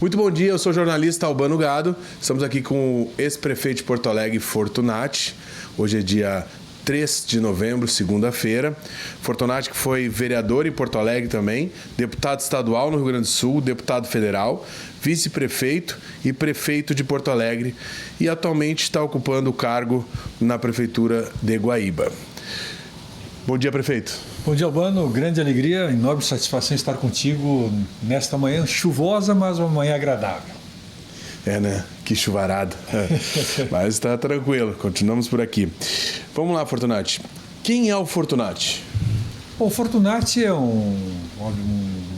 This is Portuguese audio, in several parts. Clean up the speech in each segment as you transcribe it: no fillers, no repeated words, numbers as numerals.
Muito bom dia, eu sou o jornalista Albano Gado. Estamos aqui com o ex-prefeito de Porto Alegre, Fortunati. Hoje é dia 3 de novembro, segunda-feira. Fortunati que foi vereador em Porto Alegre também, deputado estadual no Rio Grande do Sul, deputado federal, vice-prefeito e prefeito de Porto Alegre e atualmente está ocupando o cargo na prefeitura de Guaíba. Bom dia, prefeito. Bom dia, Albano. Grande alegria, enorme satisfação estar contigo nesta manhã chuvosa, mas uma manhã agradável. É, né? Que chuvarada. Mas está tranquilo, continuamos por aqui. Vamos lá, Fortunati. Quem é o Fortunati? Bom, o Fortunati é um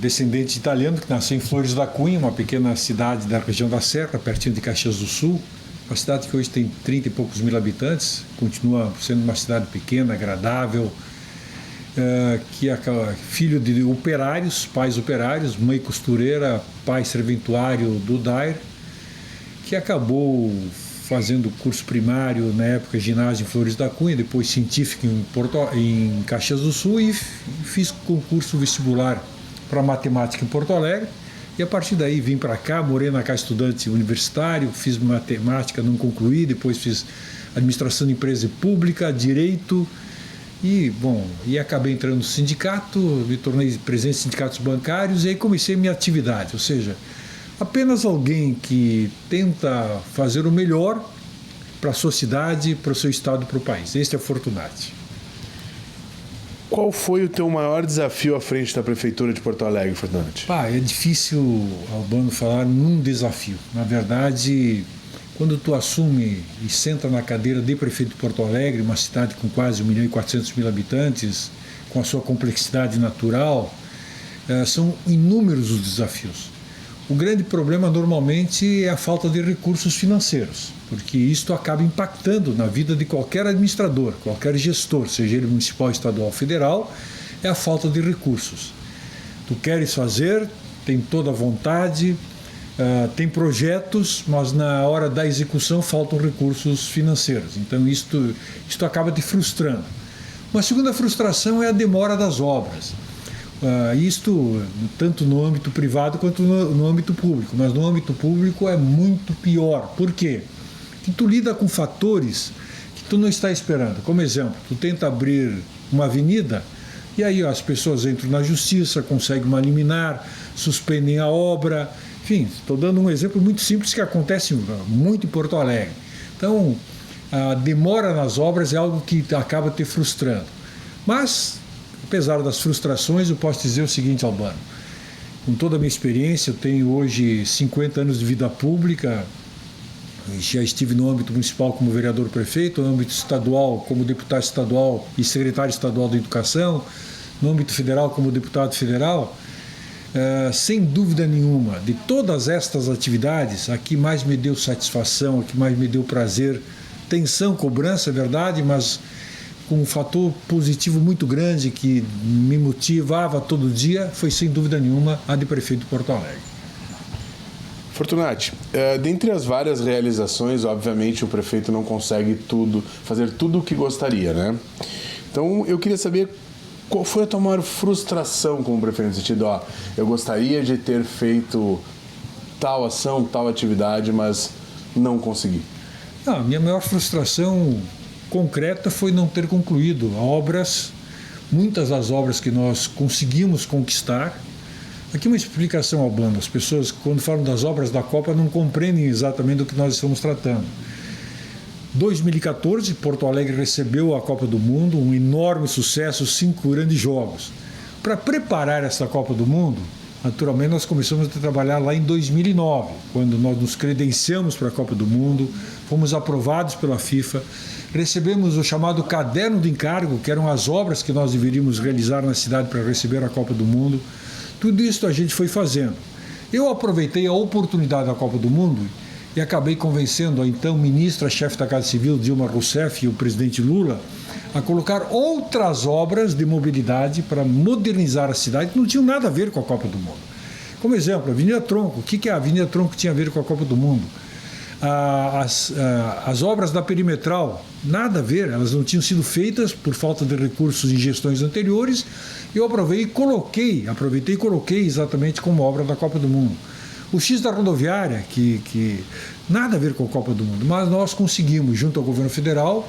descendente italiano que nasceu em Flores da Cunha, uma pequena cidade da região da Serra, pertinho de Caxias do Sul. Uma cidade que hoje tem 30 e poucos mil habitantes, continua sendo uma cidade pequena, agradável, que é filho de operários, pais operários, mãe costureira, pai serventuário do Dair, que acabou fazendo curso primário, na época ginásio em Flores da Cunha, depois científico em Caxias do Sul e fiz concurso vestibular para matemática em Porto Alegre. E a partir daí vim para cá, morei na casa estudante universitário, fiz matemática, não concluí, depois fiz administração de empresa pública, direito e acabei entrando no sindicato, me tornei presidente de sindicatos bancários e aí comecei a minha atividade, ou seja, apenas alguém que tenta fazer o melhor para a sociedade, para o seu estado, para o país. Este é Fortunati. Qual foi o teu maior desafio à frente da Prefeitura de Porto Alegre, Fortunati? É difícil, Albano, falar num desafio. Na verdade, quando tu assume e senta na cadeira de prefeito de Porto Alegre, uma cidade com quase 1.400.000 habitantes, com a sua complexidade natural, são inúmeros os desafios. O grande problema normalmente é a falta de recursos financeiros, porque isto acaba impactando na vida de qualquer administrador, qualquer gestor, seja ele municipal, estadual ou federal, é a falta de recursos. Tu queres fazer, tem toda a vontade, tem projetos, mas na hora da execução faltam recursos financeiros. Então isto acaba te frustrando. Uma segunda frustração é a demora das obras. Isto tanto no âmbito privado quanto no âmbito público, mas no âmbito público é muito pior. Por quê? Porque tu lida com fatores que tu não está esperando. Como exemplo, tu tenta abrir uma avenida e aí as pessoas entram na justiça, conseguem uma liminar, suspendem a obra. Enfim, estou dando um exemplo muito simples que acontece muito em Porto Alegre. Então, a demora nas obras é algo que acaba te frustrando. Mas, apesar das frustrações, eu posso dizer o seguinte, Albano. Com toda a minha experiência, eu tenho hoje 50 anos de vida pública, já estive no âmbito municipal como vereador-prefeito, no âmbito estadual como deputado estadual e secretário estadual da Educação, no âmbito federal como deputado federal. Sem dúvida nenhuma, de todas estas atividades, a que mais me deu satisfação, a que mais me deu prazer, tensão, cobrança, é verdade, mas com um fator positivo muito grande que me motivava todo dia, foi sem dúvida nenhuma a de prefeito de Porto Alegre. Fortunati, dentre as várias realizações, obviamente o prefeito não consegue fazer tudo o que gostaria, né? Então eu queria saber qual foi a tua maior frustração como prefeito, no sentido, eu gostaria de ter feito tal ação, tal atividade, mas não consegui. A minha maior frustração concreta foi não ter concluído obras, muitas das obras que nós conseguimos conquistar. Aqui uma explicação, Albano, as pessoas quando falam das obras da Copa não compreendem exatamente do que nós estamos tratando. 2014, Porto Alegre recebeu a Copa do Mundo, um enorme sucesso, 5 grandes jogos. Para preparar essa Copa do Mundo, naturalmente nós começamos a trabalhar lá em 2009, quando nós nos credenciamos para a Copa do Mundo, fomos aprovados pela FIFA, recebemos o chamado caderno de encargo, que eram as obras que nós deveríamos realizar na cidade para receber a Copa do Mundo. Tudo isso a gente foi fazendo. Eu aproveitei a oportunidade da Copa do Mundo e acabei convencendo a então ministra-chefe da Casa Civil, Dilma Rousseff, e o presidente Lula, a colocar outras obras de mobilidade para modernizar a cidade que não tinham nada a ver com a Copa do Mundo. Como exemplo, a Avenida Tronco. O que a Avenida Tronco tinha a ver com a Copa do Mundo? As obras da Perimetral, nada a ver, elas não tinham sido feitas por falta de recursos em gestões anteriores. Eu aproveitei e coloquei exatamente como obra da Copa do Mundo. O X da rodoviária, que nada a ver com a Copa do Mundo, mas nós conseguimos, junto ao governo federal,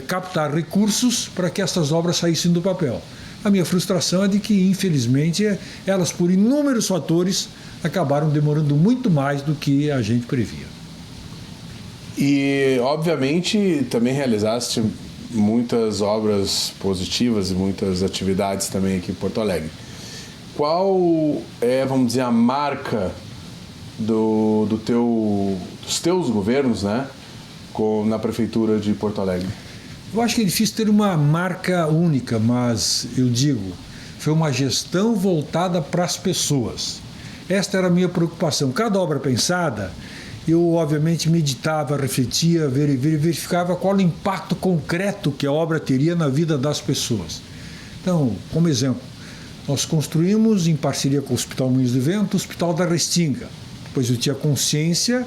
captar recursos para que essas obras saíssem do papel. A minha frustração é de que, infelizmente, elas, por inúmeros fatores, acabaram demorando muito mais do que a gente previa. E, obviamente, também realizaste muitas obras positivas e muitas atividades também aqui em Porto Alegre. Qual é, vamos dizer, a marca dos teus governos, né, na Prefeitura de Porto Alegre? Eu acho que é difícil ter uma marca única, mas eu digo, foi uma gestão voltada para as pessoas. Esta era a minha preocupação. Cada obra pensada, eu obviamente meditava, refletia, verificava qual o impacto concreto que a obra teria na vida das pessoas. Então, como exemplo, nós construímos, em parceria com o Hospital Moinhos de Vento, o Hospital da Restinga, pois eu tinha consciência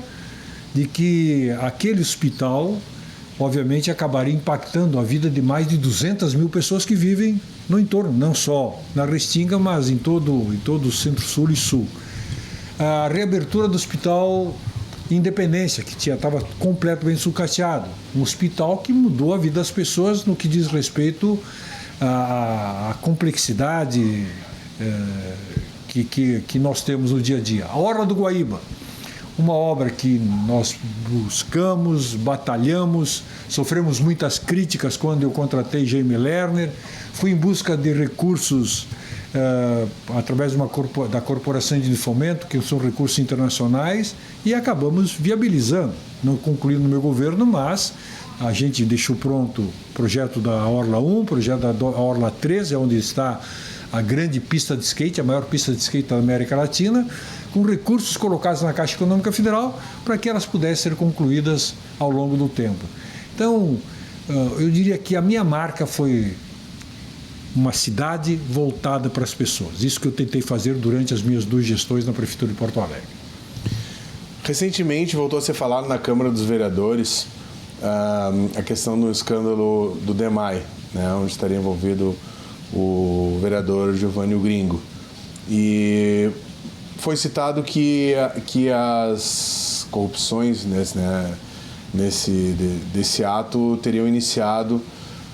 de que aquele hospital, obviamente, acabaria impactando a vida de mais de 200 mil pessoas que vivem no entorno, não só na Restinga, mas em todo o Centro-Sul e Sul. A reabertura do Hospital Independência, que estava completamente sucateado. Um hospital que mudou a vida das pessoas no que diz respeito à complexidade que nós temos no dia a dia. A Orla do Guaíba, uma obra que nós buscamos, batalhamos, sofremos muitas críticas quando eu contratei Jaime Lerner, fui em busca de recursos através da Corporação de Fomento, que são recursos internacionais, e acabamos viabilizando, não concluindo no meu governo, mas a gente deixou pronto o projeto da Orla 1, o projeto da Orla 13, onde está a grande pista de skate, a maior pista de skate da América Latina, com recursos colocados na Caixa Econômica Federal para que elas pudessem ser concluídas ao longo do tempo. Então, eu diria que a minha marca foi uma cidade voltada para as pessoas. Isso que eu tentei fazer durante as minhas 2 gestões na Prefeitura de Porto Alegre. Recentemente voltou a ser falado na Câmara dos Vereadores a questão do escândalo do DEMAI, né, onde estaria envolvido o vereador Giovanni Gringo. E foi citado que as corrupções desse ato teriam iniciado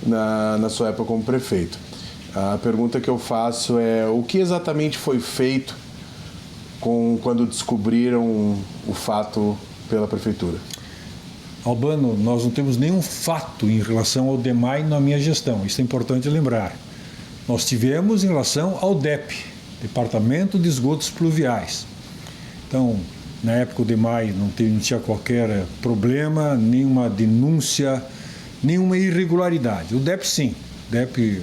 na sua época como prefeito. A pergunta que eu faço é: o que exatamente foi feito quando descobriram o fato pela prefeitura? Albano, nós não temos nenhum fato em relação ao DEMAI na minha gestão, isso é importante lembrar. Nós tivemos em relação ao DEP, Departamento de Esgotos Pluviais. Então, na época o DEMAI não tinha qualquer problema, nenhuma denúncia, nenhuma irregularidade. O DEP sim. O DEP,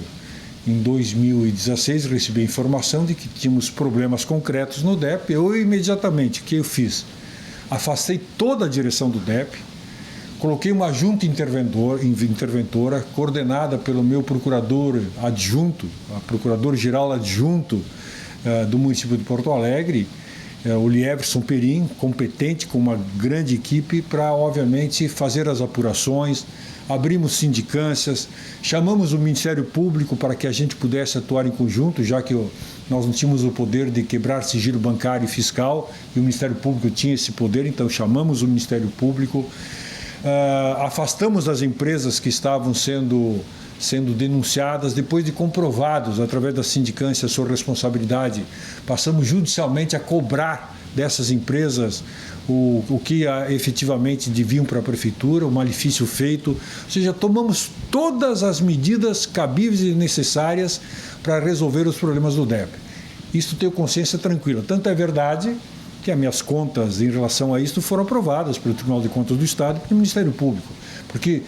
em 2016, recebi a informação de que tínhamos problemas concretos no DEP. Eu imediatamente, o que eu fiz? Afastei toda a direção do DEP, coloquei uma junta interventora coordenada pelo meu procurador adjunto, a procurador-geral adjunto do município de Porto Alegre, o Lieverson Perim, competente, com uma grande equipe, para, obviamente, fazer as apurações. Abrimos sindicâncias, chamamos o Ministério Público para que a gente pudesse atuar em conjunto, já que nós não tínhamos o poder de quebrar sigilo bancário e fiscal, e o Ministério Público tinha esse poder, então chamamos o Ministério Público. Afastamos as empresas que estavam sendo denunciadas, depois de comprovados, através da sindicância, a sua responsabilidade, passamos judicialmente a cobrar dessas empresas o que efetivamente deviam para a prefeitura, o malefício feito, ou seja, tomamos todas as medidas cabíveis e necessárias para resolver os problemas do DEP. Isso tenho consciência tranquila. Tanto é verdade que as minhas contas em relação a isso foram aprovadas pelo Tribunal de Contas do Estado e pelo Ministério Público, porque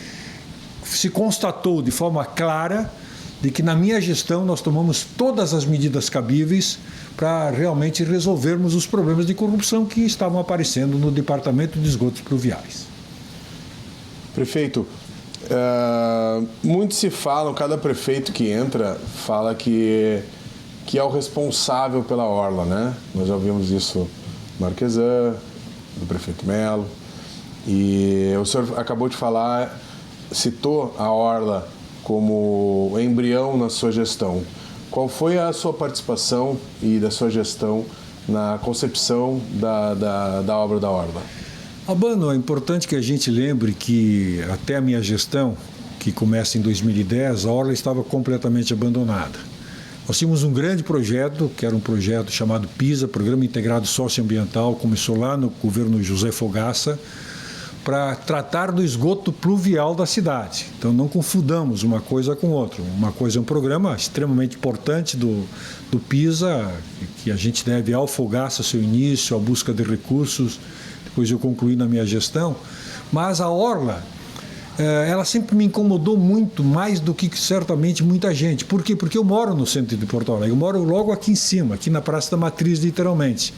se constatou de forma clara de que na minha gestão nós tomamos todas as medidas cabíveis para realmente resolvermos os problemas de corrupção que estavam aparecendo no Departamento de Esgotos Pluviais. Prefeito, muito se fala, cada prefeito que entra fala que é o responsável pela orla, né? Nós já vimos isso do Marquesan, do prefeito Melo, e o senhor acabou de falar, citou a orla como embrião na sua gestão. Qual foi a sua participação e da sua gestão na concepção da obra da Orla? Albano, é importante que a gente lembre que até a minha gestão, que começa em 2010, a Orla estava completamente abandonada. Nós tínhamos um grande projeto, que era um projeto chamado PISA, Programa Integrado Socioambiental, começou lá no governo José Fogaça, para tratar do esgoto pluvial da cidade. Então não confundamos uma coisa com outra. Uma coisa é um programa extremamente importante do PISA, que a gente deve ao Fogaça, seu início, à busca de recursos, depois eu concluí na minha gestão, mas a Orla, ela sempre me incomodou muito, mais do que certamente muita gente. Por quê? Porque eu moro no centro de Porto Alegre, eu moro logo aqui em cima, aqui na Praça da Matriz, literalmente.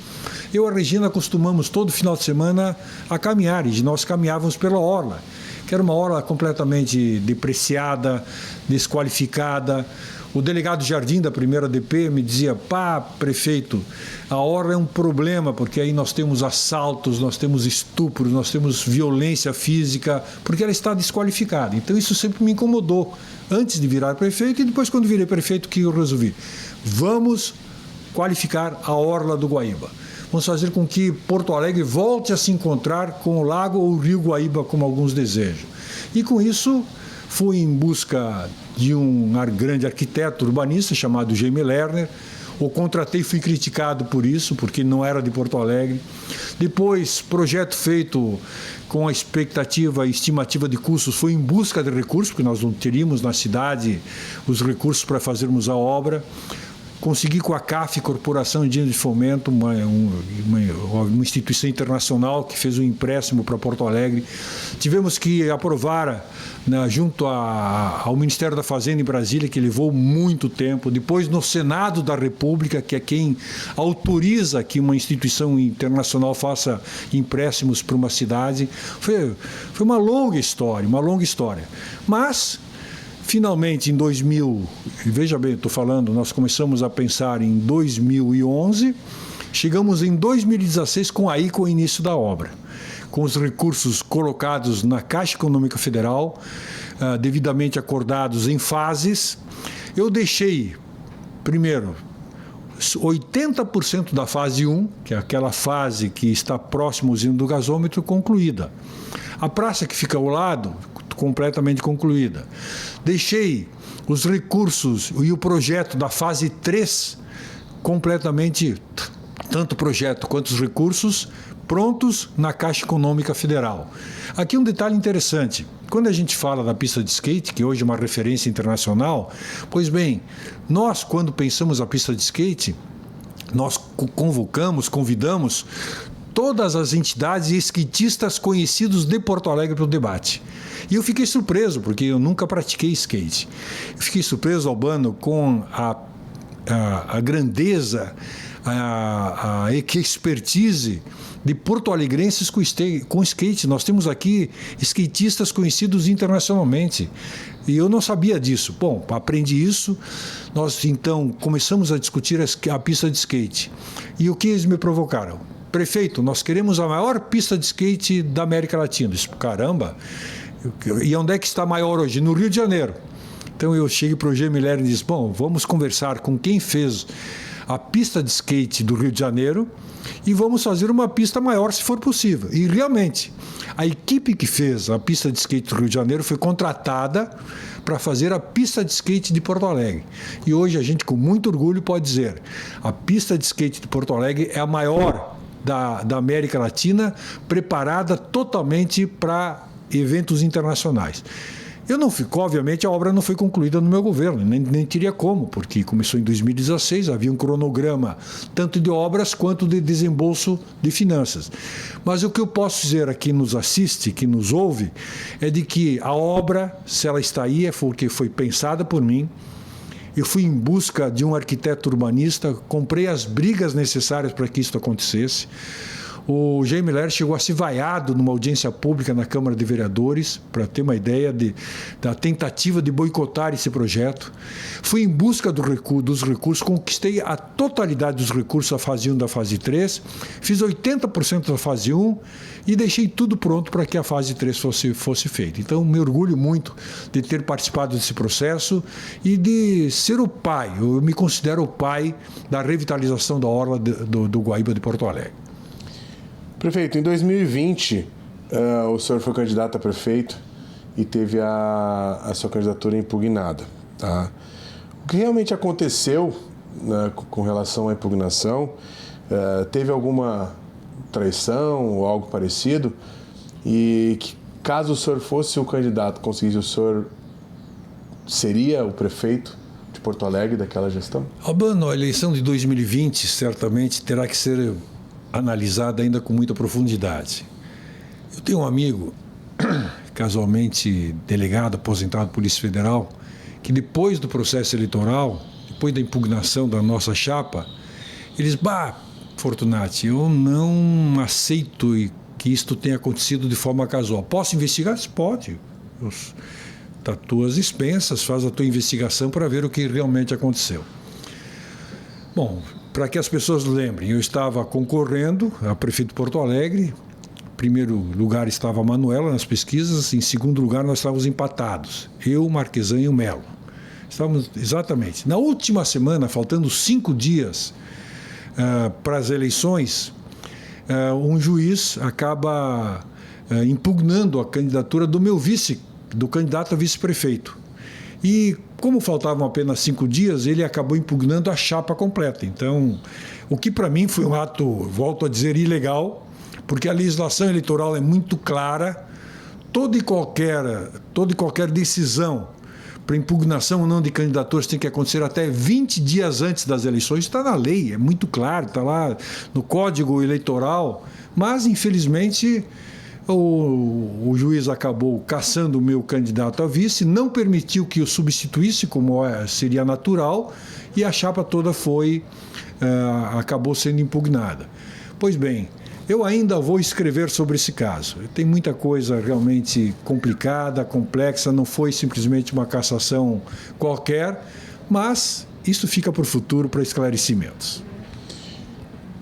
Eu e a Regina costumamos todo final de semana a caminhar, e nós caminhávamos pela Orla, que era uma orla completamente depreciada, desqualificada. O delegado Jardim da primeira DP me dizia: pá, prefeito, a orla é um problema, porque aí nós temos assaltos, nós temos estupros, nós temos violência física, porque ela está desqualificada. Então isso sempre me incomodou, antes de virar prefeito, e depois quando virei prefeito que eu resolvi: vamos qualificar a orla do Guaíba. Vamos fazer com que Porto Alegre volte a se encontrar com o lago ou o rio Guaíba, como alguns desejam. E com isso fui em busca de um grande arquiteto urbanista chamado Jaime Lerner. O contratei, fui criticado por isso, porque não era de Porto Alegre. Depois, projeto feito com a expectativa e estimativa de custos, foi em busca de recursos, porque nós não teríamos na cidade os recursos para fazermos a obra. Consegui com a CAF, Corporação de Fomento, uma instituição internacional que fez um empréstimo para Porto Alegre. Tivemos que aprovar junto ao Ministério da Fazenda em Brasília, que levou muito tempo. Depois no Senado da República, que é quem autoriza que uma instituição internacional faça empréstimos para uma cidade. Foi uma longa história, Mas finalmente, em 2000, veja bem, estou falando, nós começamos a pensar em 2011, chegamos em 2016 com o início da obra, com os recursos colocados na Caixa Econômica Federal, devidamente acordados em fases. Eu deixei, primeiro, 80% da fase 1, que é aquela fase que está próximo ao usina do gasômetro, concluída. A praça que fica ao lado, completamente concluída. Deixei os recursos e o projeto da fase 3 completamente, tanto o projeto quanto os recursos, prontos na Caixa Econômica Federal. Aqui um detalhe interessante. Quando a gente fala da pista de skate, que hoje é uma referência internacional, pois bem, nós, quando pensamos a pista de skate, nós convidamos todas as entidades e skatistas conhecidos de Porto Alegre para o debate. E eu fiquei surpreso, porque eu nunca pratiquei skate. Eu fiquei surpreso, Albano, com a grandeza, a expertise de porto-alegrenses com skate. Nós temos aqui skatistas conhecidos internacionalmente. E eu não sabia disso. Bom, aprendi isso. Nós, então, começamos a discutir a pista de skate. E o que eles me provocaram? Prefeito, nós queremos a maior pista de skate da América Latina. Eu disse, caramba! E onde é que está maior hoje? No Rio de Janeiro. Então eu cheguei para o Jaime Lerner e disse, bom, vamos conversar com quem fez a pista de skate do Rio de Janeiro e vamos fazer uma pista maior se for possível. E realmente, a equipe que fez a pista de skate do Rio de Janeiro foi contratada para fazer a pista de skate de Porto Alegre. E hoje a gente, com muito orgulho, pode dizer, a pista de skate de Porto Alegre é a maior da América Latina, preparada totalmente para eventos internacionais. Eu não fico, obviamente, a obra não foi concluída no meu governo, nem teria como, porque começou em 2016, havia um cronograma tanto de obras quanto de desembolso de finanças. Mas o que eu posso dizer a quem nos assiste, que nos ouve, é de que a obra, se ela está aí, é porque foi pensada por mim. Eu fui em busca de um arquiteto urbanista, comprei as brigas necessárias para que isso acontecesse. O Jaime Lerner chegou a ser vaiado numa audiência pública na Câmara de Vereadores, para ter uma ideia da tentativa de boicotar esse projeto. Fui em busca dos recursos, conquistei a totalidade dos recursos da fase 1 e da fase 3, fiz 80% da fase 1 e deixei tudo pronto para que a fase 3 fosse feita. Então, me orgulho muito de ter participado desse processo e de ser o pai, eu me considero o pai da revitalização da orla do Guaíba de Porto Alegre. Prefeito, em 2020, o senhor foi candidato a prefeito e teve a sua candidatura impugnada. Tá? O que realmente aconteceu, né, com relação à impugnação? Teve alguma traição ou algo parecido? E que, caso o senhor fosse o candidato, conseguisse, o senhor seria o prefeito de Porto Alegre daquela gestão? Albano, a eleição de 2020 certamente terá que ser analisada ainda com muita profundidade. Eu tenho um amigo, casualmente delegado, aposentado da Polícia Federal, que depois do processo eleitoral, depois da impugnação da nossa chapa, eles, Fortunati, eu não aceito que isto tenha acontecido de forma casual. Posso investigar? Pode. Está tuas expensas, faz a tua investigação para ver o que realmente aconteceu. Bom, para que as pessoas lembrem, eu estava concorrendo a prefeito de Porto Alegre. Em primeiro lugar estava a Manuela nas pesquisas, em segundo lugar nós estávamos empatados, eu, o Marquesan e o Melo. Estávamos exatamente. Na última semana, faltando 5 dias para as eleições, um juiz acaba impugnando a candidatura do meu do candidato a vice-prefeito. E como faltavam apenas 5 dias, ele acabou impugnando a chapa completa. Então, o que para mim foi um ato, volto a dizer, ilegal, porque a legislação eleitoral é muito clara. Toda e qualquer decisão para impugnação ou não de candidaturas tem que acontecer até 20 dias antes das eleições. Está na lei, é muito claro, está lá no Código Eleitoral. Mas, infelizmente, o juiz acabou cassando o meu candidato a vice, não permitiu que eu substituísse, como seria natural, e a chapa toda acabou sendo impugnada. Pois bem, eu ainda vou escrever sobre esse caso. Tem muita coisa realmente complicada, complexa, não foi simplesmente uma cassação qualquer, mas isso fica para o futuro, para esclarecimentos.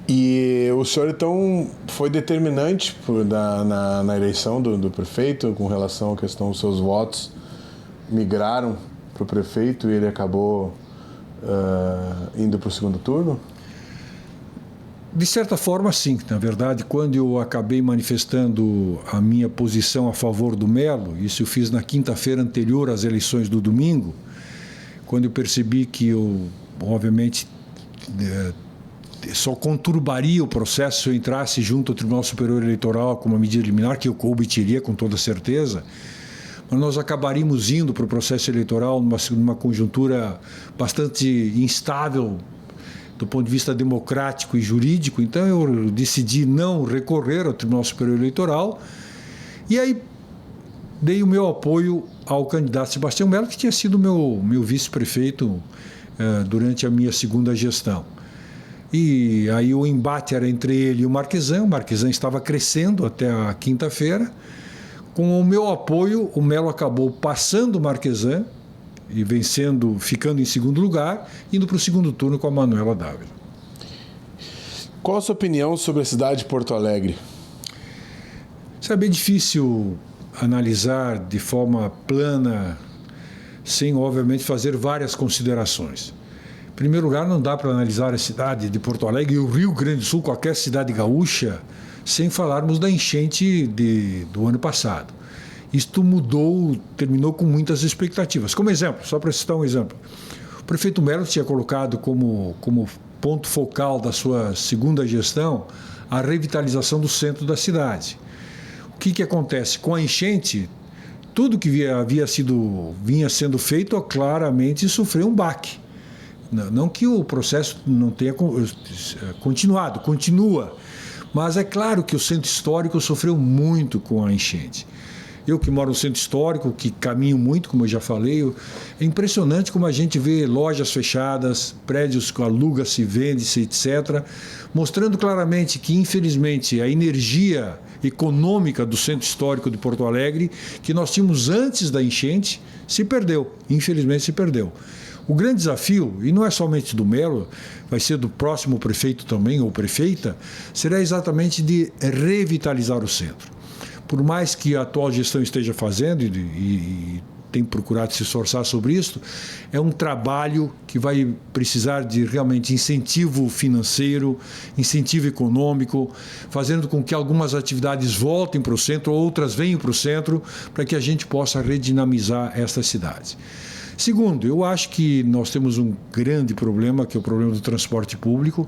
E o senhor, então, foi determinante na eleição do prefeito com relação à questão dos seus votos migraram para o prefeito e ele acabou indo para o segundo turno? De certa forma, sim. Na verdade, quando eu acabei manifestando a minha posição a favor do Melo, isso eu fiz na quinta-feira anterior às eleições do domingo, quando eu percebi que eu, obviamente, só conturbaria o processo se eu entrasse junto ao Tribunal Superior Eleitoral com uma medida liminar, que eu obteria com toda certeza, mas nós acabaríamos indo para o processo eleitoral numa conjuntura bastante instável do ponto de vista democrático e jurídico. Então eu decidi não recorrer ao Tribunal Superior Eleitoral e aí dei o meu apoio ao candidato Sebastião Melo, que tinha sido meu vice-prefeito durante a minha segunda gestão. E aí o embate era entre ele e o Marquesan estava crescendo até a quinta-feira. Com o meu apoio, o Melo acabou passando o Marquesan e vencendo, ficando em segundo lugar, indo para o segundo turno com a Manuela Dávila. Qual a sua opinião sobre a cidade de Porto Alegre? Isso é bem difícil analisar de forma plana, sem, obviamente, fazer várias considerações. Em primeiro lugar, não dá para analisar a cidade de Porto Alegre e o Rio Grande do Sul, qualquer cidade gaúcha, sem falarmos da enchente do ano passado. Isto mudou, terminou com muitas expectativas. Como exemplo, só para citar um exemplo, o prefeito Melo tinha colocado como ponto focal da sua segunda gestão a revitalização do centro da cidade. O que acontece? Com a enchente, tudo que vinha sendo feito claramente sofreu um baque. Não que o processo não tenha continuado, continua, mas é claro que o centro histórico sofreu muito com a enchente. Eu que moro no centro histórico, que caminho muito, como eu já falei, é impressionante como a gente vê lojas fechadas, prédios que aluga-se, vende-se, etc., mostrando claramente que, infelizmente, a energia econômica do centro histórico de Porto Alegre, que nós tínhamos antes da enchente, se perdeu. Infelizmente, se perdeu. O grande desafio, e não é somente do Melo, vai ser do próximo prefeito também, ou prefeita, será exatamente de revitalizar o centro. Por mais que a atual gestão esteja fazendo, e tem procurado se esforçar sobre isso, é um trabalho que vai precisar de realmente incentivo financeiro, incentivo econômico, fazendo com que algumas atividades voltem para o centro, outras venham para o centro, para que a gente possa redinamizar esta cidade. Segundo, eu acho que nós temos um grande problema, que é o problema do transporte público.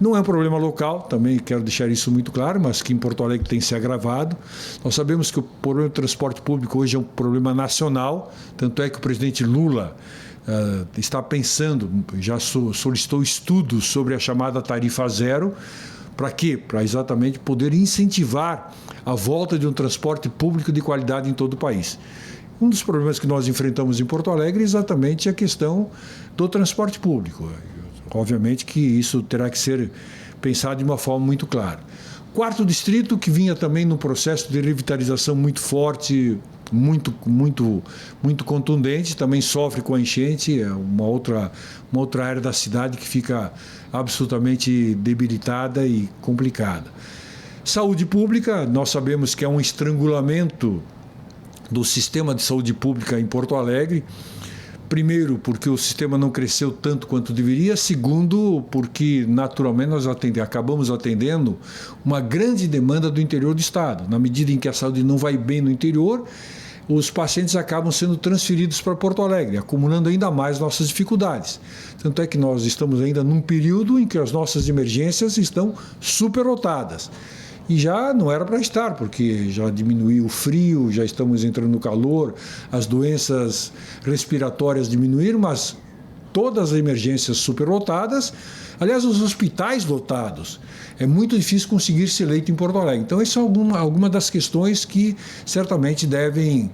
Não é um problema local, também quero deixar isso muito claro, mas que em Porto Alegre tem se agravado. Nós sabemos que o problema do transporte público hoje é um problema nacional, tanto é que o presidente Lula está pensando, já solicitou estudos sobre a chamada tarifa zero. Para quê? Para exatamente poder incentivar a volta de um transporte público de qualidade em todo o país. Um dos problemas que nós enfrentamos em Porto Alegre é exatamente a questão do transporte público. Obviamente que isso terá que ser pensado de uma forma muito clara. Quarto distrito, que vinha também num processo de revitalização muito forte, muito contundente, também sofre com a enchente, é uma outra área da cidade que fica absolutamente debilitada e complicada. Saúde pública, nós sabemos que é um estrangulamento do sistema de saúde pública em Porto Alegre. Primeiro, porque o sistema não cresceu tanto quanto deveria. Segundo, porque naturalmente nós acabamos atendendo uma grande demanda do interior do estado. Na medida em que a saúde não vai bem no interior, os pacientes acabam sendo transferidos para Porto Alegre, acumulando ainda mais nossas dificuldades. Tanto é que nós estamos ainda num período em que as nossas emergências estão superlotadas. E já não era para estar, porque já diminuiu o frio, já estamos entrando no calor, as doenças respiratórias diminuíram, mas todas as emergências superlotadas, aliás, os hospitais lotados, é muito difícil conseguir-se leito em Porto Alegre. Então, essas são algumas das questões que certamente devem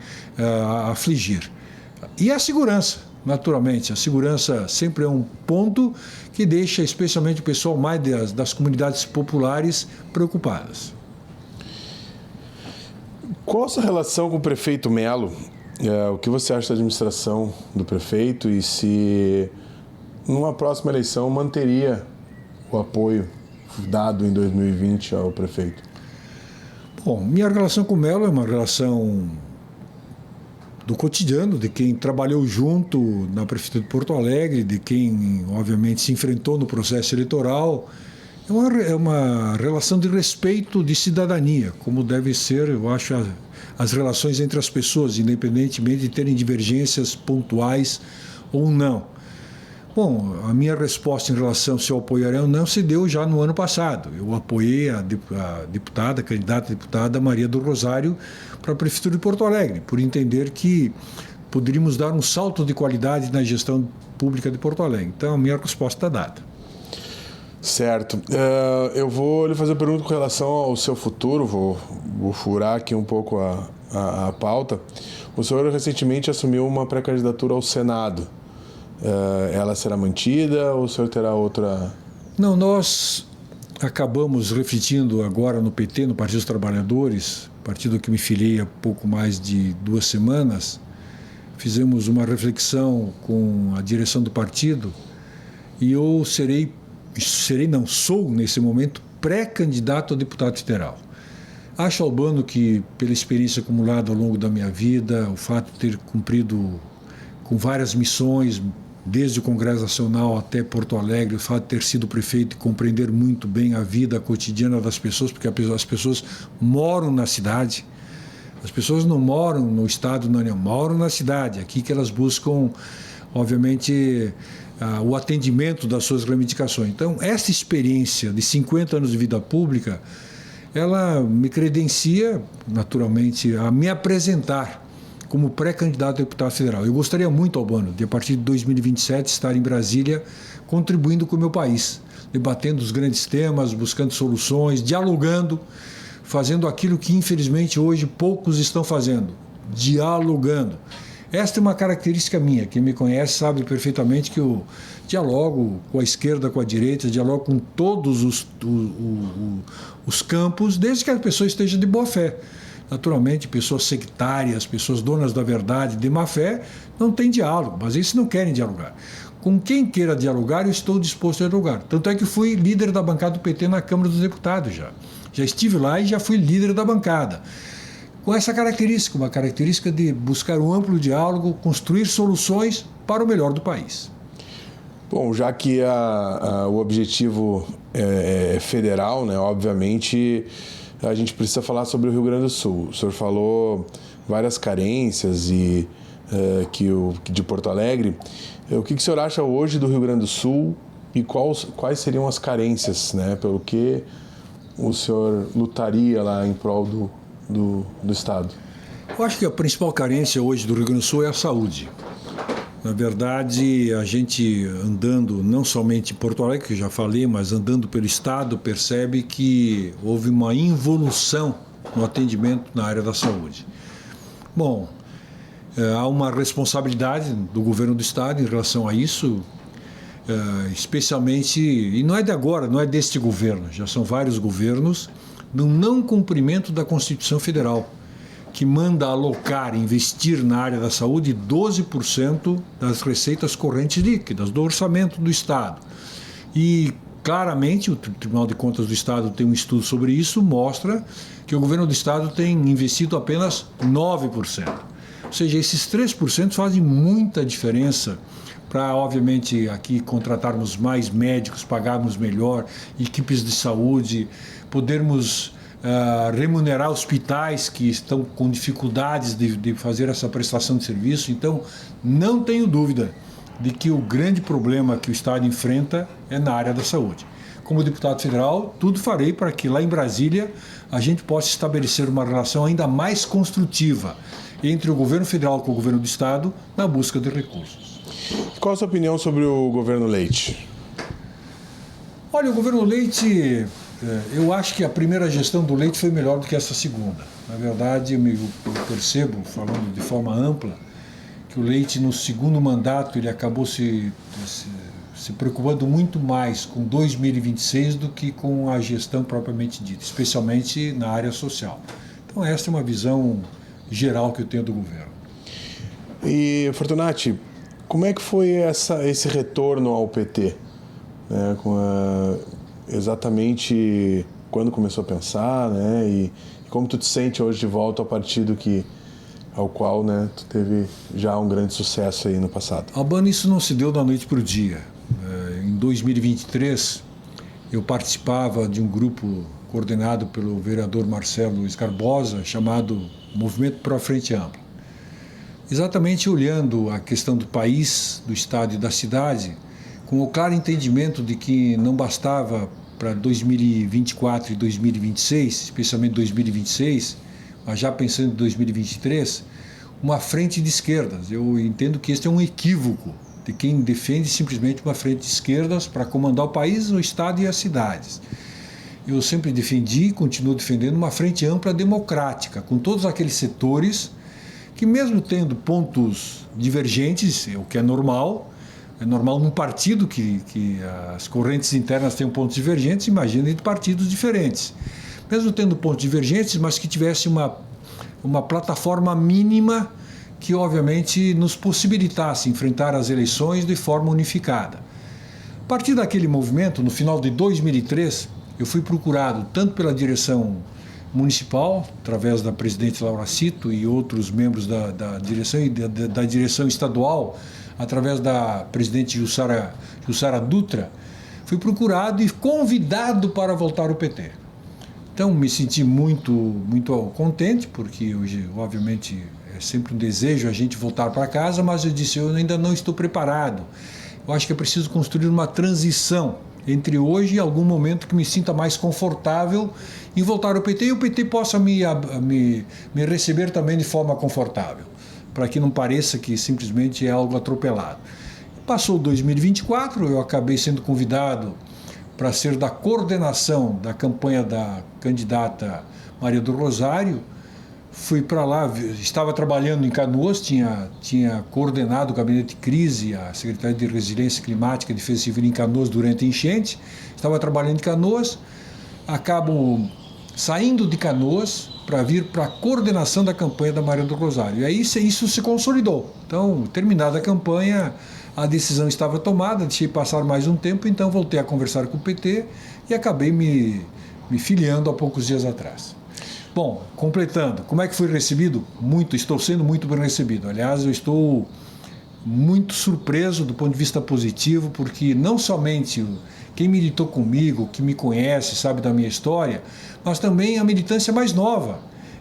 afligir. E a segurança. Naturalmente, a segurança sempre é um ponto que deixa especialmente o pessoal mais das comunidades populares preocupadas. Qual a sua relação com o prefeito Melo? O que você acha da administração do prefeito e se numa próxima eleição manteria o apoio dado em 2020 ao prefeito? Bom, minha relação com o Melo é uma relação do cotidiano, de quem trabalhou junto na Prefeitura de Porto Alegre, de quem, obviamente, se enfrentou no processo eleitoral. É uma relação de respeito, de cidadania, como deve ser, eu acho, as relações entre as pessoas, independentemente de terem divergências pontuais ou não. Bom, a minha resposta em relação se eu apoiarei ou não se deu já no ano passado. Eu apoiei a deputada, a candidata a deputada Maria do Rosário para a Prefeitura de Porto Alegre, por entender que poderíamos dar um salto de qualidade na gestão pública de Porto Alegre. Então, a minha resposta está dada. Certo. Eu vou lhe fazer uma pergunta com relação ao seu futuro, vou furar aqui um pouco a pauta. O senhor recentemente assumiu uma pré-candidatura ao Senado. Ela será mantida ou o senhor terá outra? Não, nós acabamos refletindo agora no PT, no Partido dos Trabalhadores, partido que me filiei há pouco mais de 2 semanas. Fizemos uma reflexão com a direção do partido e eu sou nesse momento pré-candidato a deputado federal. Acho, Albano, que pela experiência acumulada ao longo da minha vida, o fato de ter cumprido com várias missões, desde o Congresso Nacional até Porto Alegre, o fato de ter sido prefeito e compreender muito bem a vida cotidiana das pessoas, porque as pessoas moram na cidade, as pessoas não moram no estado, não, moram na cidade, aqui que elas buscam, obviamente, o atendimento das suas reivindicações. Então, essa experiência de 50 anos de vida pública, ela me credencia, naturalmente, a me apresentar como pré-candidato a deputado federal. Eu gostaria muito, Albano, de a partir de 2027 estar em Brasília contribuindo com o meu país, debatendo os grandes temas, buscando soluções, dialogando, fazendo aquilo que infelizmente hoje poucos estão fazendo, dialogando. Esta é uma característica minha. Quem me conhece sabe perfeitamente que eu dialogo com a esquerda, com a direita, dialogo com todos os campos, desde que a pessoa esteja de boa fé. Naturalmente, pessoas sectárias, pessoas donas da verdade, de má fé, não tem diálogo, mas esses não querem dialogar. Com quem queira dialogar, eu estou disposto a dialogar. Tanto é que fui líder da bancada do PT na Câmara dos Deputados já. Já estive lá e já fui líder da bancada. Com essa característica, uma característica de buscar um amplo diálogo, construir soluções para o melhor do país. Bom, já que o objetivo é federal, né, obviamente a gente precisa falar sobre o Rio Grande do Sul. O senhor falou várias carências de Porto Alegre. O que o senhor acha hoje do Rio Grande do Sul e quais seriam as carências, né, pelo que o senhor lutaria lá em prol do Estado? Eu acho que a principal carência hoje do Rio Grande do Sul é a saúde. Na verdade, a gente andando, não somente em Porto Alegre, que eu já falei, mas andando pelo Estado, percebe que houve uma involução no atendimento na área da saúde. Bom, há uma responsabilidade do governo do Estado em relação a isso, especialmente, e não é de agora, não é deste governo, já são vários governos, no não cumprimento da Constituição Federal, que manda alocar, investir na área da saúde 12% das receitas correntes líquidas, do orçamento do Estado. E claramente o Tribunal de Contas do Estado tem um estudo sobre isso, mostra que o governo do Estado tem investido apenas 9%. Ou seja, esses 3% fazem muita diferença para, obviamente, aqui contratarmos mais médicos, pagarmos melhor, equipes de saúde, podermos remunerar hospitais que estão com dificuldades de fazer essa prestação de serviço. Então, não tenho dúvida de que o grande problema que o Estado enfrenta é na área da saúde. Como deputado federal, tudo farei para que lá em Brasília a gente possa estabelecer uma relação ainda mais construtiva entre o governo federal com o governo do Estado na busca de recursos. Qual a sua opinião sobre o governo Leite? Olha, o governo Leite, eu acho que a primeira gestão do Leite foi melhor do que essa segunda. Na verdade, eu percebo, falando de forma ampla, que o Leite, no segundo mandato, ele acabou se preocupando muito mais com 2026 do que com a gestão propriamente dita, especialmente na área social. Então, essa é uma visão geral que eu tenho do governo. E, Fortunati, como é que foi esse retorno ao PT? Né, exatamente quando começou a pensar, né, e como tu te sente hoje de volta ao partido ao qual, né, tu teve já um grande sucesso aí no passado? Albano, isso não se deu da noite para o dia. Em 2023, eu participava de um grupo coordenado pelo vereador Marcelo Luiz Barbosa, chamado Movimento Pro Frente Ampla. Exatamente olhando a questão do país, do estado e da cidade, com o claro entendimento de que não bastava para 2024 e 2026, especialmente 2026, mas já pensando em 2023, uma frente de esquerdas. Eu entendo que este é um equívoco de quem defende simplesmente uma frente de esquerdas para comandar o país, o estado e as cidades. Eu sempre defendi e continuo defendendo uma frente ampla democrática, com todos aqueles setores que, mesmo tendo pontos divergentes, o que é normal num partido que as correntes internas tenham pontos divergentes, imagina de partidos diferentes. Mesmo tendo pontos divergentes, mas que tivesse uma plataforma mínima que, obviamente, nos possibilitasse enfrentar as eleições de forma unificada. A partir daquele movimento, no final de 2003, eu fui procurado tanto pela direção municipal, através da presidente Laura Cito e outros membros da direção e da direção estadual, através da presidente Jussara Dutra, fui procurado e convidado para voltar ao PT. Então, me senti muito contente, porque hoje, obviamente, é sempre um desejo a gente voltar para casa, mas eu disse, eu ainda não estou preparado. Eu acho que é preciso construir uma transição entre hoje e algum momento que me sinta mais confortável em voltar ao PT e o PT possa me receber também de forma confortável, para que não pareça que simplesmente é algo atropelado. Passou 2024, eu acabei sendo convidado para ser da coordenação da campanha da candidata Maria do Rosário. Fui para lá, estava trabalhando em Canoas, tinha coordenado o gabinete de crise, a Secretaria de Resiliência Climática e Defesa Civil em Canoas durante a enchente. Estava trabalhando em Canoas, acabo saindo de Canoas para vir para a coordenação da campanha da Maria do Rosário. E aí isso se consolidou. Então, terminada a campanha, a decisão estava tomada, deixei passar mais um tempo, então voltei a conversar com o PT e acabei me filiando há poucos dias atrás. Bom, completando, como é que fui recebido? Estou sendo muito bem recebido. Aliás, eu estou muito surpreso do ponto de vista positivo, porque não somente quem militou comigo, que me conhece, sabe da minha história, mas também a militância mais nova,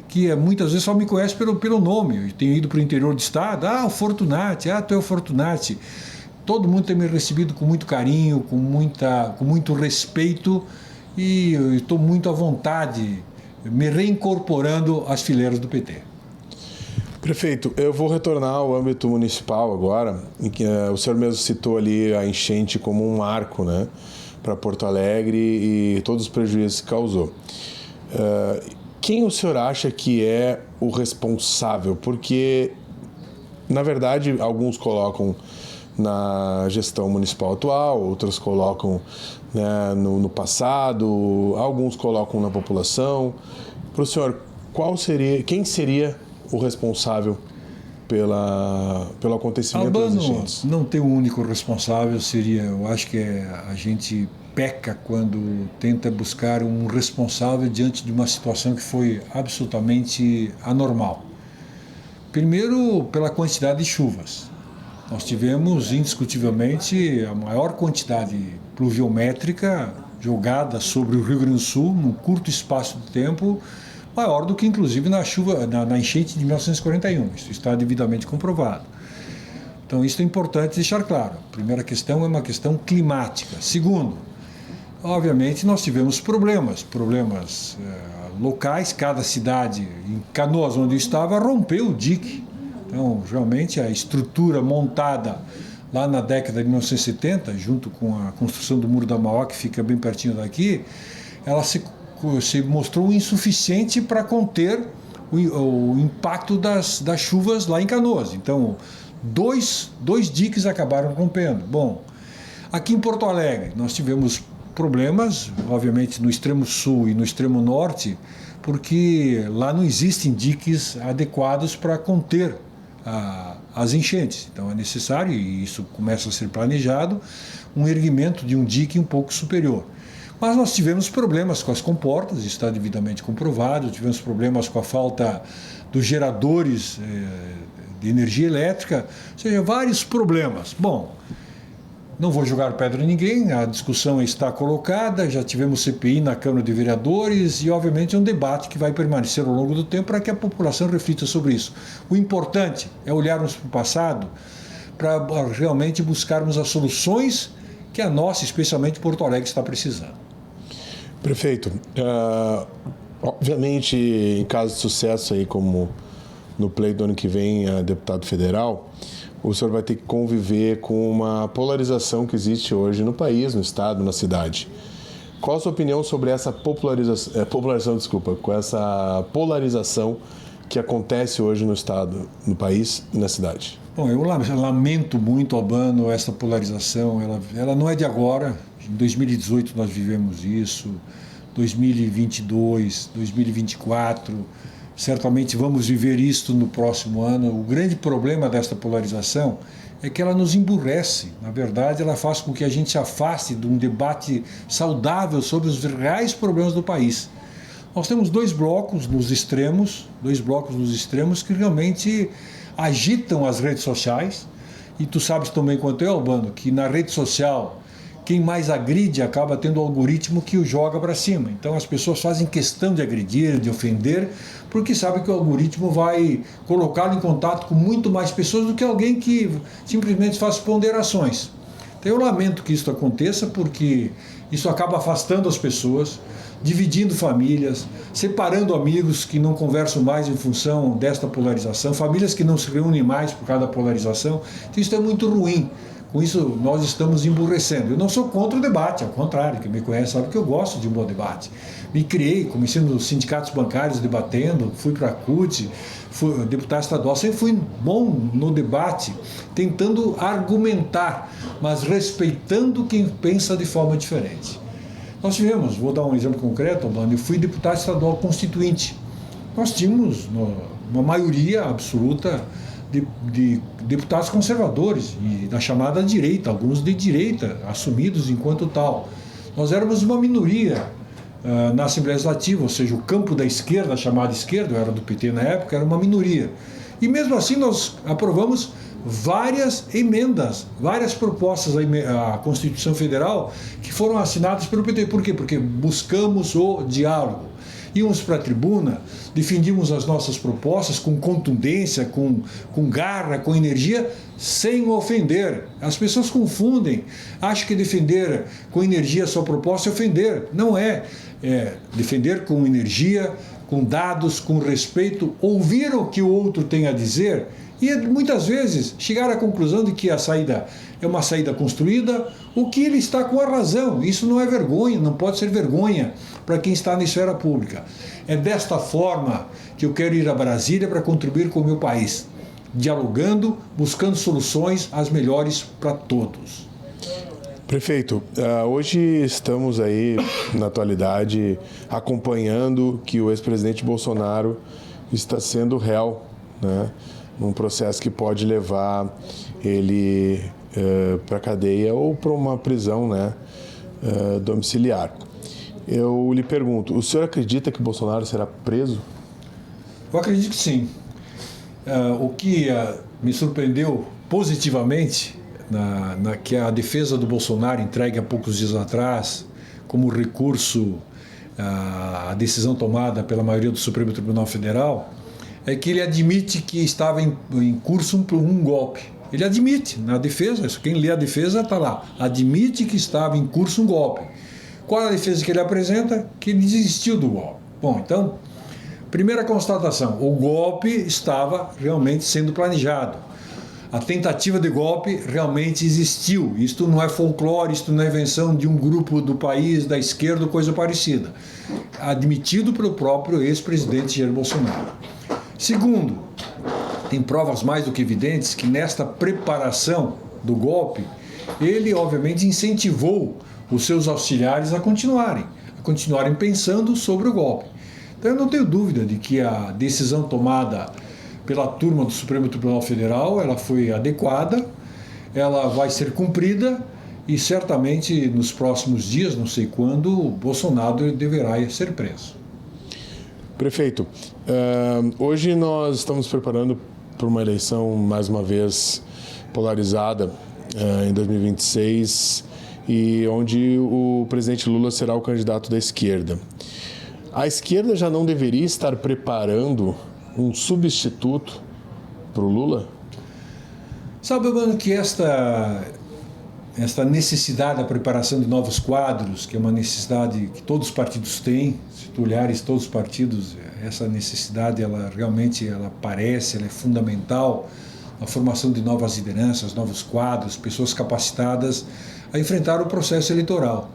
que muitas vezes só me conhece pelo nome. Eu tenho ido para o interior do estado, o Fortunati, tu é o Fortunati. Todo mundo tem me recebido com muito carinho, com muito respeito, e eu estou muito à vontade, me reincorporando às fileiras do PT. Prefeito, eu vou retornar ao âmbito municipal agora, em que o senhor mesmo citou ali a enchente como um marco, né, para Porto Alegre e todos os prejuízos que causou. Quem o senhor acha que é o responsável? Porque, na verdade, alguns colocam na gestão municipal atual, outros colocam, né, no passado, alguns colocam na população. Para o senhor, quem seria o responsável pelo acontecimento das enchentes? Não tem um único responsável, eu acho que a gente peca quando tenta buscar um responsável diante de uma situação que foi absolutamente anormal. Primeiro, pela quantidade de chuvas. Nós tivemos, indiscutivelmente, a maior quantidade pluviométrica jogada sobre o Rio Grande do Sul, num curto espaço de tempo, maior do que, inclusive, na enchente de 1941. Isso está devidamente comprovado. Então, isso é importante deixar claro. A primeira questão é uma questão climática. Segundo, obviamente, nós tivemos problemas locais. Cada cidade, em Canoas, onde eu estava, rompeu o dique. Então, realmente, a estrutura montada lá na década de 1970, junto com a construção do Muro da Mauá, que fica bem pertinho daqui, ela se mostrou insuficiente para conter o impacto das chuvas lá em Canoas. Então, dois diques acabaram rompendo. Bom, aqui em Porto Alegre, nós tivemos problemas, obviamente, no extremo sul e no extremo norte, porque lá não existem diques adequados para conter as enchentes. Então é necessário, e isso começa a ser planejado, um erguimento de um dique um pouco superior. Mas nós tivemos problemas com as comportas, isso está devidamente comprovado, tivemos problemas com a falta dos geradores de energia elétrica, ou seja, vários problemas. Bom, não vou jogar pedra em ninguém, a discussão está colocada, já tivemos CPI na Câmara de Vereadores e, obviamente, é um debate que vai permanecer ao longo do tempo para que a população reflita sobre isso. O importante é olharmos para o passado para realmente buscarmos as soluções que a nossa, especialmente Porto Alegre, está precisando. Prefeito, obviamente, em caso de sucesso aí, como no pleito do ano que vem, a deputado federal, o senhor vai ter que conviver com uma polarização que existe hoje no país, no estado, na cidade. Qual a sua opinião sobre essa com essa polarização que acontece hoje no estado, no país e na cidade? Bom, eu lamento muito, Albano, essa polarização. Ela não é de agora. Em 2018 nós vivemos isso, 2022, 2024... certamente vamos viver isto no próximo ano. O grande problema desta polarização é que ela nos emburrece. Na verdade, ela faz com que a gente se afaste de um debate saudável sobre os reais problemas do país. Nós temos dois blocos nos extremos que realmente agitam as redes sociais. E tu sabes também quanto eu, Albano, que na rede social quem mais agride acaba tendo o algoritmo que o joga para cima. Então as pessoas fazem questão de agredir, de ofender, porque sabem que o algoritmo vai colocá-lo em contato com muito mais pessoas do que alguém que simplesmente faz ponderações. Então eu lamento que isso aconteça, porque isso acaba afastando as pessoas, dividindo famílias, separando amigos que não conversam mais em função desta polarização, famílias que não se reúnem mais por causa da polarização. Então isso é muito ruim. Com isso, nós estamos emburrecendo. Eu não sou contra o debate, ao contrário, quem me conhece sabe que eu gosto de um bom debate. Me criei, comecei nos sindicatos bancários debatendo, fui para a CUT, fui deputado estadual, sempre fui bom no debate, tentando argumentar, mas respeitando quem pensa de forma diferente. Nós tivemos, vou dar um exemplo concreto, Albano, eu fui deputado estadual constituinte. Nós tínhamos uma maioria absoluta de deputados conservadores e da chamada direita, alguns de direita, assumidos enquanto tal. Nós éramos uma minoria na Assembleia Legislativa, ou seja, o campo da esquerda, a chamada esquerda, eu era do PT na época, era uma minoria. E mesmo assim nós aprovamos várias emendas, várias propostas à Constituição Federal que foram assinadas pelo PT. Por quê? Porque buscamos o diálogo. Íamos para a tribuna, defendíamos as nossas propostas com contundência, com garra, com energia, sem ofender. As pessoas confundem, acham que defender com energia a sua proposta é ofender. Não é. É defender com energia, com dados, com respeito, ouvir o que o outro tem a dizer e muitas vezes chegar à conclusão de que a saída é uma saída construída, o que ele está com a razão. Isso não é vergonha, não pode ser vergonha para quem está na esfera pública. É desta forma que eu quero ir a Brasília para contribuir com o meu país, dialogando, buscando soluções as melhores para todos. Prefeito, hoje estamos aí, na atualidade, acompanhando que o ex-presidente Bolsonaro está sendo réu, né, num processo que pode levar ele para a cadeia ou para uma prisão, né, domiciliar. Eu lhe pergunto, o senhor acredita que Bolsonaro será preso? Eu acredito que sim. O que me surpreendeu positivamente que a defesa do Bolsonaro entregue há poucos dias atrás como recurso à decisão tomada pela maioria do Supremo Tribunal Federal é que ele admite que estava em curso um golpe. Ele admite na defesa, quem lê a defesa está lá, admite que estava em curso um golpe. Qual é a defesa que ele apresenta? Que ele desistiu do golpe. Bom, então, primeira constatação, o golpe estava realmente sendo planejado. A tentativa de golpe realmente existiu. Isto não é folclore, isto não é invenção de um grupo do país, da esquerda ou coisa parecida. Admitido pelo próprio ex-presidente Jair Bolsonaro. Segundo, tem provas mais do que evidentes que nesta preparação do golpe, ele obviamente incentivou os seus auxiliares a continuarem pensando sobre o golpe. Então eu não tenho dúvida de que a decisão tomada pela turma do Supremo Tribunal Federal, ela foi adequada, ela vai ser cumprida e certamente nos próximos dias, não sei quando, Bolsonaro deverá ser preso. Prefeito, hoje nós estamos preparando para uma eleição, mais uma vez, polarizada em 2026 e onde o presidente Lula será o candidato da esquerda. A esquerda já não deveria estar preparando um substituto para o Lula? Sabe, mano, que esta necessidade da preparação de novos quadros, que é uma necessidade que todos os partidos têm, se tu olhares todos os partidos, essa necessidade ela realmente aparece, ela é fundamental na formação de novas lideranças, novos quadros, pessoas capacitadas a enfrentar o processo eleitoral.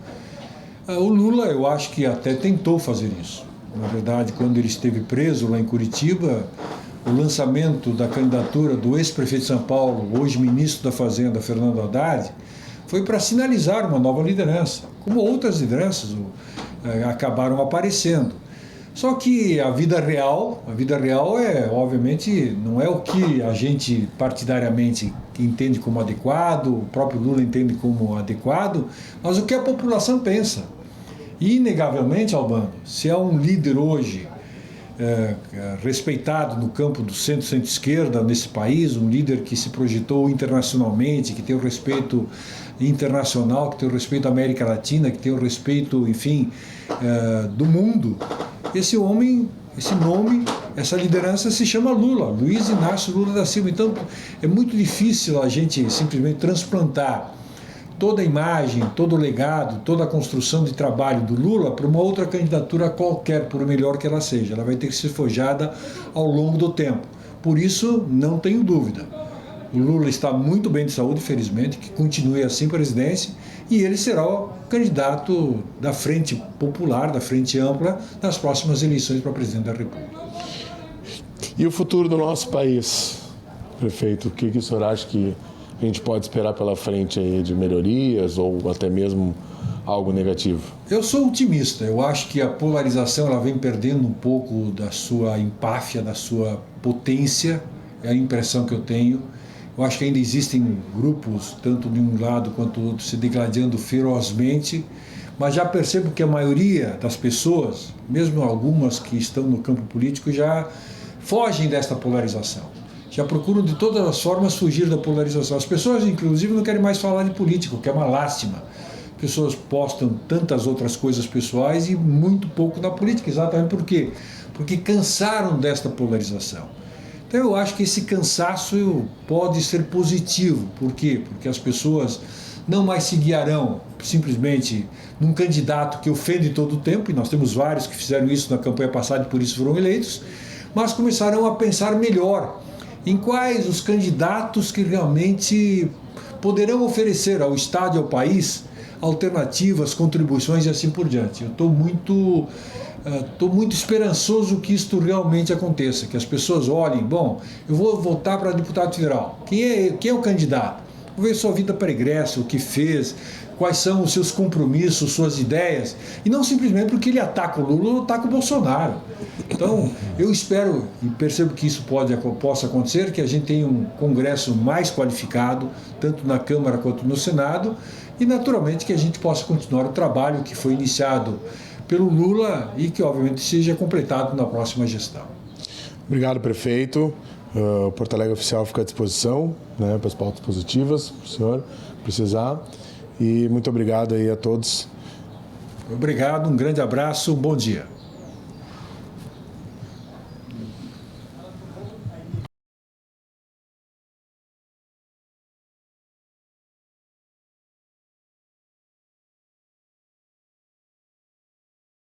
O Lula, eu acho que até tentou fazer isso. Na verdade, quando ele esteve preso lá em Curitiba, o lançamento da candidatura do ex-prefeito de São Paulo, hoje ministro da Fazenda, Fernando Haddad, foi para sinalizar uma nova liderança, como outras lideranças acabaram aparecendo. Só que a vida real é, obviamente, não é o que a gente partidariamente entende como adequado, o próprio Lula entende como adequado, mas o que a população pensa. E, inegavelmente, Albano, se há um líder hoje respeitado no campo do centro-esquerda nesse país, um líder que se projetou internacionalmente, que tem o respeito internacional, que tem o respeito da América Latina, que tem o respeito, enfim, do mundo, esse homem, esse nome, essa liderança se chama Lula, Luiz Inácio Lula da Silva. Então, é muito difícil a gente simplesmente transplantar toda a imagem, todo o legado, toda a construção de trabalho do Lula para uma outra candidatura qualquer, por melhor que ela seja. Ela vai ter que ser forjada ao longo do tempo. Por isso, não tenho dúvida. O Lula está muito bem de saúde, felizmente, que continue assim, presidência, e ele será o candidato da Frente Popular, da Frente Ampla, nas próximas eleições para presidente da República. E o futuro do nosso país, prefeito? O que o senhor acha que a gente pode esperar pela frente aí de melhorias ou até mesmo algo negativo? Eu sou otimista. Eu acho que a polarização ela vem perdendo um pouco da sua empáfia, da sua potência. É a impressão que eu tenho. Eu acho que ainda existem grupos, tanto de um lado quanto do outro, se degladiando ferozmente, mas já percebo que a maioria das pessoas, mesmo algumas que estão no campo político, já fogem desta polarização. Já procuram de todas as formas fugir da polarização. As pessoas, inclusive, não querem mais falar de política, o que é uma lástima. As pessoas postam tantas outras coisas pessoais e muito pouco da política. Exatamente por quê? Porque cansaram desta polarização. Então eu acho que esse cansaço pode ser positivo. Por quê? Porque as pessoas não mais se guiarão simplesmente num candidato que ofende todo o tempo, e nós temos vários que fizeram isso na campanha passada e por isso foram eleitos, mas começarão a pensar melhor em quais os candidatos que realmente poderão oferecer ao Estado e ao país alternativas, contribuições e assim por diante. Eu estou muito esperançoso que isto realmente aconteça, que as pessoas olhem, bom, eu vou votar para deputado federal. Quem é o candidato? Vou ver sua vida pregressa, o que fez, quais são os seus compromissos, suas ideias, e não simplesmente porque ele ataca o Lula ou ataca o Bolsonaro. Então, eu espero e percebo que isso possa acontecer, que a gente tenha um Congresso mais qualificado, tanto na Câmara quanto no Senado, e naturalmente que a gente possa continuar o trabalho que foi iniciado pelo Lula e que obviamente seja completado na próxima gestão. Obrigado, prefeito. O Porto Alegre Oficial fica à disposição, né, para as pautas positivas, para o senhor precisar. E muito obrigado aí a todos. Obrigado, um grande abraço, bom dia.